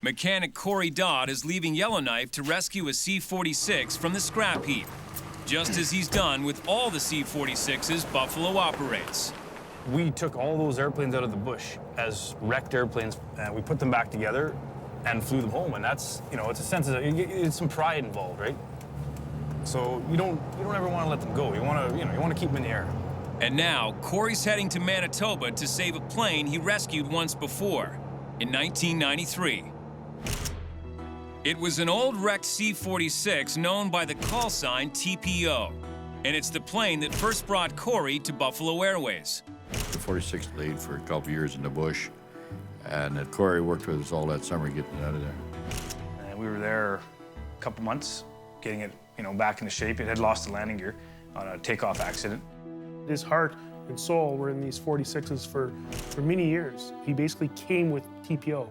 Mechanic Cory is leaving Yellowknife to rescue a C-46 from the scrap heap, just as he's done with all the C-46s Buffalo operates. We took all those airplanes out of the bush as wrecked airplanes, and we put them back together and flew them home. And that's, you know, it's a sense of, it's some pride involved, right? So you don't ever want to let them go. You want to keep them in the air. And now Cory's heading to Manitoba to save a plane he rescued once before, in 1993. It was an old wrecked C-46 known by the call sign TPO, and it's the plane that first brought Cory to Buffalo Airways. The 46 laid for a couple years in the bush, and Cory worked with us all that summer getting it out of there. And we were there a couple months, getting it, back into shape. It had lost the landing gear on a takeoff accident. His heart and soul were in these 46s for many years. He basically came with TPO.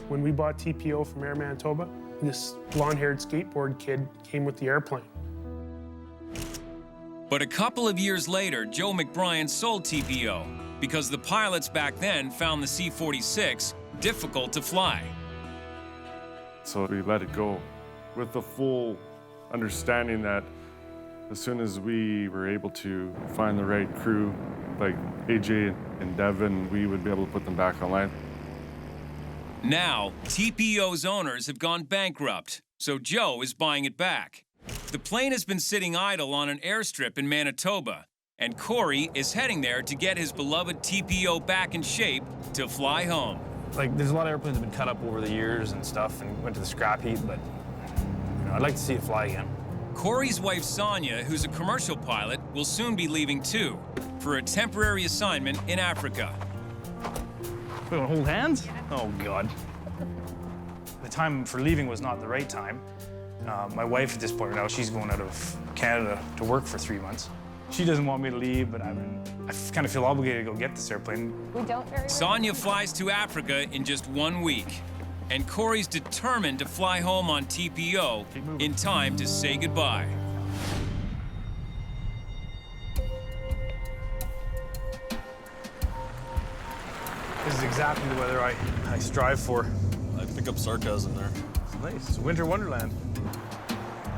When we bought TPO from Air Manitoba, this blonde-haired skateboard kid came with the airplane. But a couple of years later, Joe McBryan sold TPO because the pilots back then found the C-46 difficult to fly. So we let it go with the full understanding that as soon as we were able to find the right crew, like AJ and Devin, we would be able to put them back online. Now, TPO's owners have gone bankrupt, so Joe is buying it back. The plane has been sitting idle on an airstrip in Manitoba, and Cory is heading there to get his beloved TPO back in shape to fly home. Like, there's a lot of airplanes that have been cut up over the years and stuff and went to the scrap heap, but I'd like to see it fly again. Cory's wife, Sonia, who's a commercial pilot, will soon be leaving too, for a temporary assignment in Africa. We want to hold hands? Oh, God. The time for leaving was not the right time. My wife, at this point now, she's going out of Canada to work for 3 months. She doesn't want me to leave, but I kind of feel obligated to go get this airplane. We don't very well. Sonia flies to Africa in just 1 week, and Cory's determined to fly home on TPO in time to say goodbye. This is exactly the weather I strive for. I pick up sarcasm there. It's nice. It's a winter wonderland.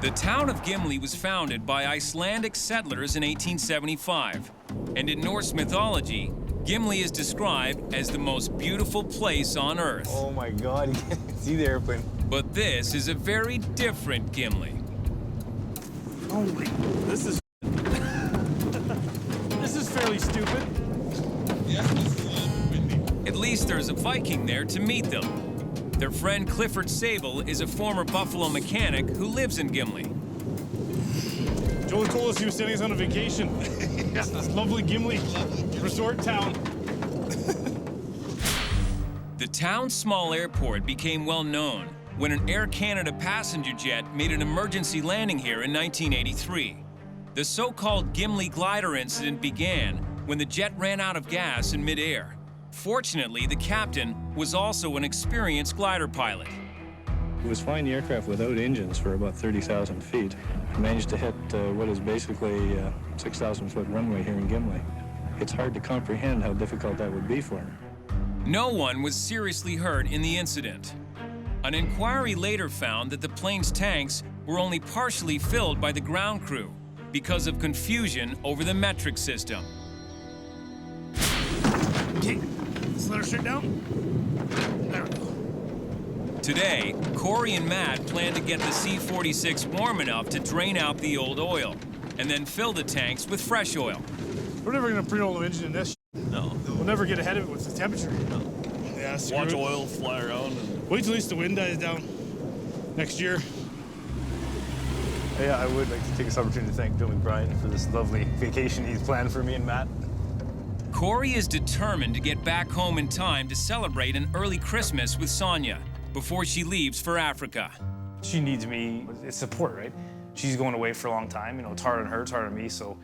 The town of Gimli was founded by Icelandic settlers in 1875. And in Norse mythology, Gimli is described as the most beautiful place on Earth. Oh my God, you can see the airplane. But this is a very different Gimli. Holy, this is this is fairly stupid. Yeah, this is a little windy. At least there's a Viking there to meet them. Their friend Clifford Sable is a former Buffalo mechanic who lives in Gimli. Joel told us he was sending us on a vacation. Yes, this lovely Gimli resort town. The town's small airport became well known when an Air Canada passenger jet made an emergency landing here in 1983. The so-called Gimli glider incident began when the jet ran out of gas in midair. Fortunately, the captain was also an experienced glider pilot. He was flying the aircraft without engines for about 30,000 feet. He managed to hit what is basically a 6,000-foot runway here in Gimli. It's hard to comprehend how difficult that would be for him. No one was seriously hurt in the incident. An inquiry later found that the plane's tanks were only partially filled by the ground crew because of confusion over the metric system. Okay, let's let her straight down. There we go. Today, Cory and Matt plan to get the C-46 warm enough to drain out the old oil and then fill the tanks with fresh oil. We're never gonna pre-roll the engine in this. No. We'll never get ahead of it with the temperature. No. Yeah, Watch oil fly around. And... Wait till at least the wind dies down next year. Yeah, I would like to take this opportunity to thank Joe McBryan for this lovely vacation he's planned for me and Matt. Cory is determined to get back home in time to celebrate an early Christmas with Sonia before she leaves for Africa. She needs me. It's support, right? She's going away for a long time. It's hard on her, it's hard on me, so,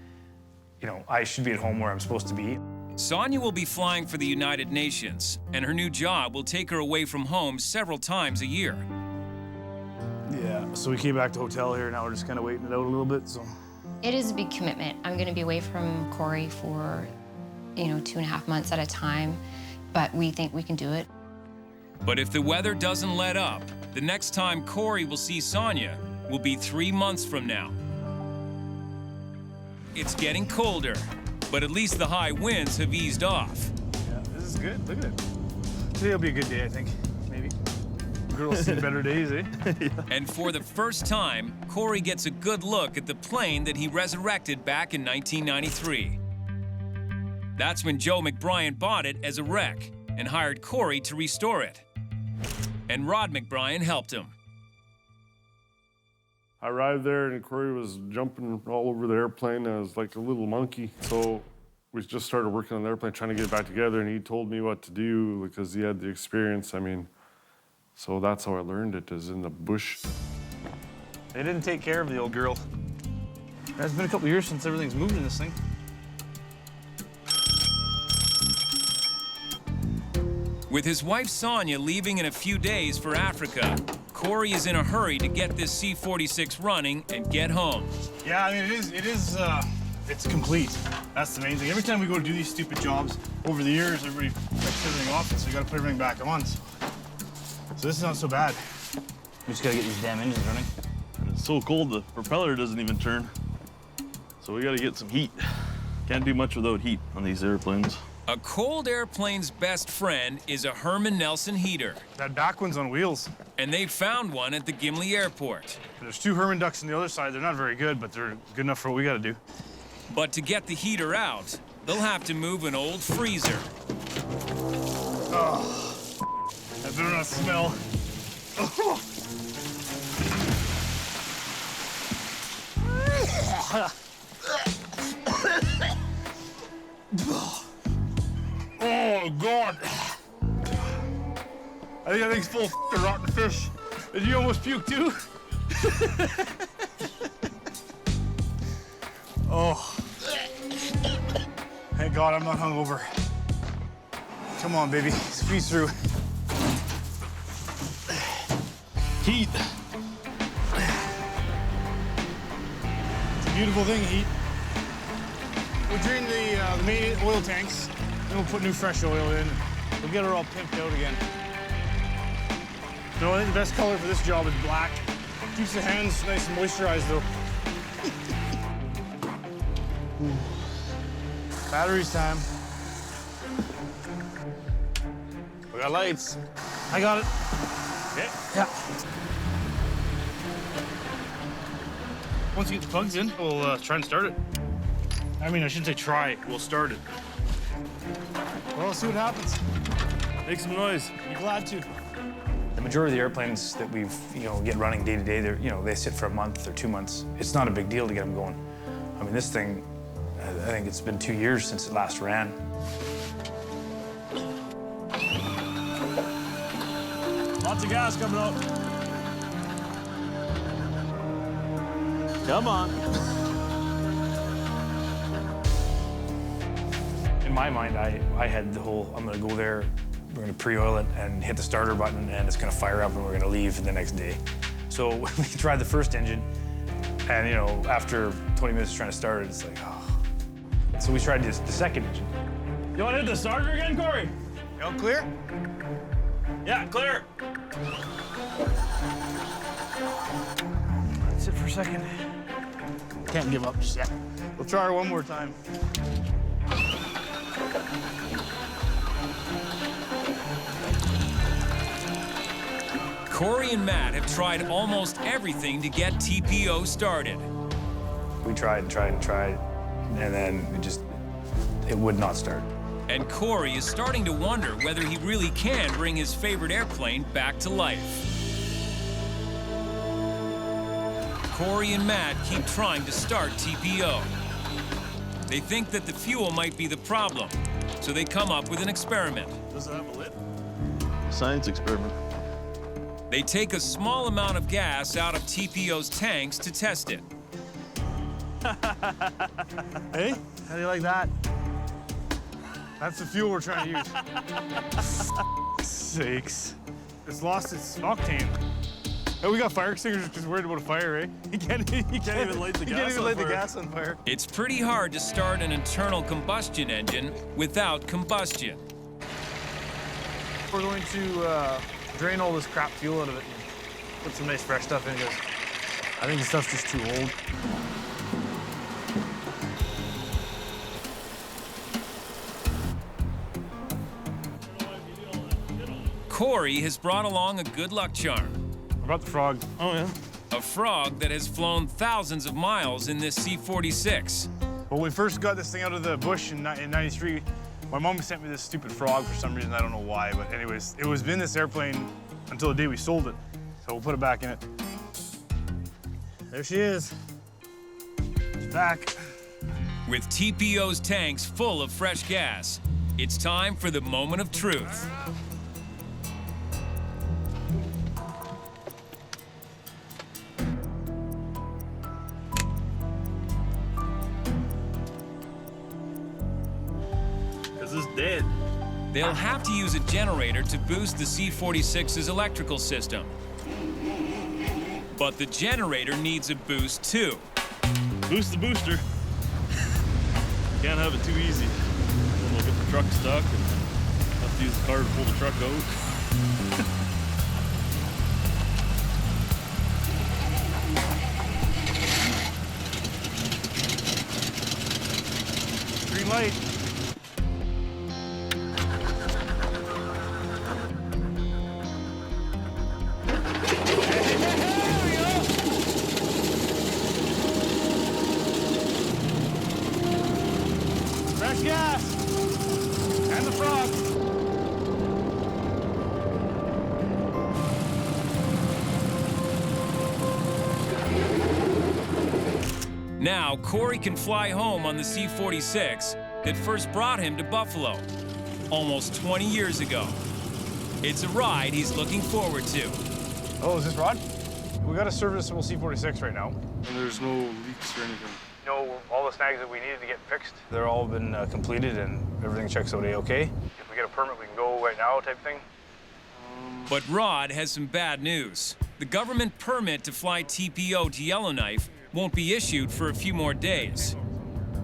I should be at home where I'm supposed to be. Sonia will be flying for the United Nations, and her new job will take her away from home several times a year. Yeah, so we came back to hotel here, now we're just kind of waiting it out a little bit, so. It is a big commitment. I'm going to be away from Cory for, 2.5 months at a time, but we think we can do it. But if the weather doesn't let up, the next time Cory will see Sonia will be 3 months from now. It's getting colder, but at least the high winds have eased off. Yeah, this is good. Look at it. Today will be a good day, I think. Maybe. Girls see better days, eh? Yeah. And for the first time, Cory gets a good look at the plane that he resurrected back in 1993. That's when Joe McBryan bought it as a wreck and hired Cory to restore it. And Rod McBryan helped him. I arrived there and Cory was jumping all over the airplane. I was like a little monkey. So we just started working on the airplane, trying to get it back together, and he told me what to do because he had the experience. I mean, so that's how I learned it, is in the bush. They didn't take care of the old girl. It's been a couple years since everything's moved in this thing. With his wife Sonia leaving in a few days for Africa, Cory is in a hurry to get this C-46 running and get home. Yeah, I mean, it's complete. That's the main thing. Every time we go to do these stupid jobs, over the years, everybody fixes everything off, so you gotta put everything back on. So this is not so bad. We just gotta get these damn engines running. And it's so cold, the propeller doesn't even turn. So we gotta get some heat. Can't do much without heat on these airplanes. A cold airplane's best friend is a Herman Nelson heater. That back one's on wheels. And they found one at the Gimli airport. There's 2 Herman ducts on the other side. They're not very good, but they're good enough for what we gotta do. But to get the heater out, they'll have to move an old freezer. Oh, that better not smell. Oh, God. I think that thing's full of rotten fish. Did you almost puke, too? Oh. Thank God I'm not hungover. Come on, baby. Squeeze through. Heat. It's a beautiful thing, heat. We drain the main oil tanks, then we'll put new fresh oil in. We'll get her all pimped out again. No, I think the best color for this job is black. Keeps the hands nice and moisturized, though. Batteries time. We got lights. I got it. Okay. Yeah. Once you get the plugs in, we'll try and start it. I mean, I shouldn't say try. We'll start it. Well, let's see what happens. Make some noise. Be glad to. The majority of the airplanes that we've, get running day to day, they sit for a month or 2 months. It's not a big deal to get them going. I mean, this thing, I think it's been 2 years since it last ran. Lots of gas coming out. Come on. In my mind, I had the whole, I'm gonna go there, we're gonna pre-oil it and hit the starter button and it's gonna fire up and we're gonna leave the next day. So we tried the first engine and after 20 minutes trying to start it, it's like, oh. So we tried the second engine. You want to hit the starter again, Cory? You all clear? Yeah, clear. Sit for a second. Can't give up just yet. We'll try her one more time. Cory and Matt have tried almost everything to get TPO started. We tried and tried and tried, and then it would not start. And Cory is starting to wonder whether he really can bring his favorite airplane back to life. Cory and Matt keep trying to start TPO. They think that the fuel might be the problem, so they come up with an experiment. Does it have a lid? Science experiment. They take a small amount of gas out of TPO's tanks to test it. Hey, how do you like that? That's the fuel we're trying to use. Sakes. It's lost its octane. Hey, we got fire extinguishers because we're worried about a fire, eh? You can't even light the gas on fire. It's pretty hard to start an internal combustion engine without combustion. We're going to drain all this crap fuel out of it and put some nice fresh stuff in because I think the stuff's just too old. Cory has brought along a good luck charm. What about the frog? Oh, yeah. A frog that has flown thousands of miles in this C-46. When we first got this thing out of the bush in '93, my mom sent me this stupid frog for some reason. I don't know why, but anyways, it was in this airplane until the day we sold it. So we'll put it back in it. There she is. She's back. With TPO's tanks full of fresh gas, it's time for the moment of truth. This is dead. They'll have to use a generator to boost the C-46's electrical system. But the generator needs a boost too. Boost the booster. Can't have it too easy. Then we'll get the truck stuck and have to use the car to pull the truck out. Green light. Fresh gas. And the frog. Now, Cory can fly home on the C-46 that first brought him to Buffalo almost 20 years ago. It's a ride he's looking forward to. Oh, is this Rod? We got a serviceable C-46 right now. And there's no leaks or anything. You know, all the snags that we needed to get fixed, they're all been completed and everything checks out A-okay. If we get a permit, we can go right now type thing. But Rod has some bad news. The government permit to fly TPO to Yellowknife won't be issued for a few more days.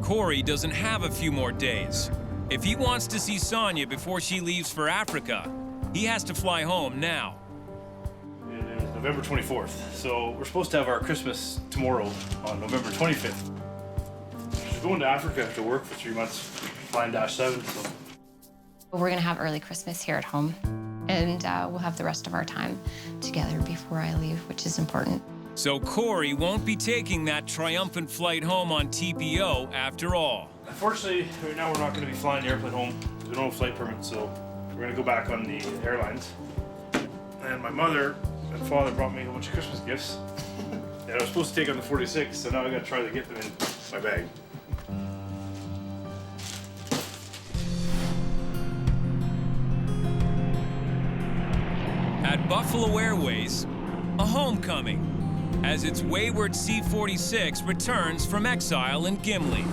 Cory doesn't have a few more days. If he wants to see Sonia before she leaves for Africa, he has to fly home now. It is November 24th, so we're supposed to have our Christmas tomorrow on November 25th. She's going to Africa to work for 3 months, flying Dash 7, so. We're gonna have early Christmas here at home, and we'll have the rest of our time together before I leave, which is important. So Cory won't be taking that triumphant flight home on TPO after all. Unfortunately, right now we're not going to be flying the airplane home. We don't have a flight permit, so we're going to go back on the airlines. And my mother and father brought me a bunch of Christmas gifts that I was supposed to take on the 46, so now I got to try to get them in my bag. At Buffalo Airways, a homecoming, as its wayward C-46 returns from exile in Gimli.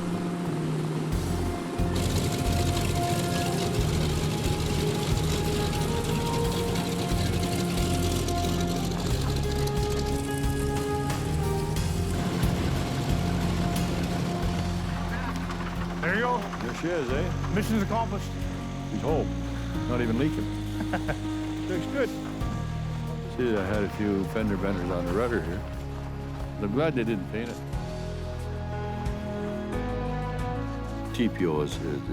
There you go. There she is, eh? Mission's accomplished. She's home. Not even leaking. Looks good. See, I had a few fender benders on the rudder here. I'm glad they didn't paint it. TPO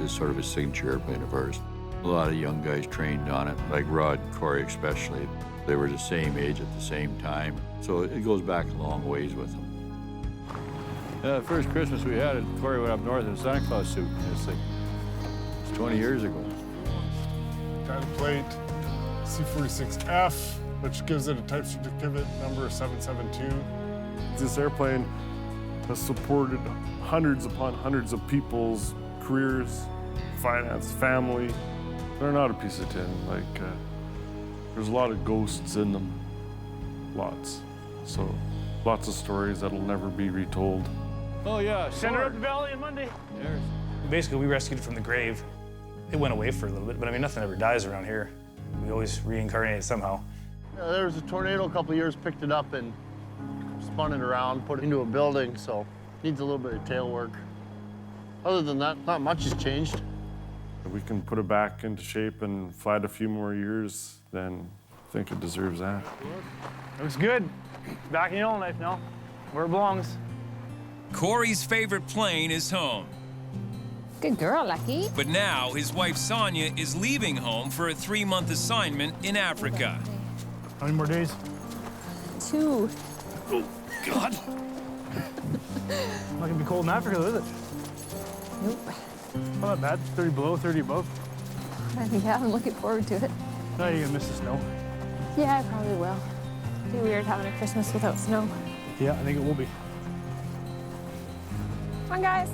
is sort of a signature airplane of ours. A lot of young guys trained on it, like Rod and Cory especially. They were the same age at the same time, so it goes back a long ways with them. The first Christmas we had it, Cory went up north in a Santa Claus suit. It's 20 years ago. Got a plate C-46F, which gives it a type certificate number 772. This airplane has supported hundreds upon hundreds of people's careers, finance, family. They're not a piece of tin. There's a lot of ghosts in them, lots. So, lots of stories that'll never be retold. Oh yeah, Send her up the valley on Monday. There's... Basically, we rescued it from the grave. It went away for a little bit, but I mean, nothing ever dies around here. We always reincarnate somehow. There was a tornado a couple of years, picked it up and spun it around, put it into a building, so needs a little bit of tail work. Other than that, not much has changed. If we can put it back into shape and fly it a few more years, then I think it deserves that. Looks good. Back in Yellowknife now, where it belongs. Cory's favorite plane is home. Good girl, Lucky. But now his wife Sonia is leaving home for a 3-month assignment in Africa. How many more days? 2. Oh, God. Not gonna be cold in Africa, though, is it? Nope. Not that bad. 30 below, 30 above. Yeah, I'm looking forward to it. Now you're gonna miss the snow. Yeah, I probably will. It'd be weird having a Christmas without snow. Yeah, I think it will be. Come on, guys.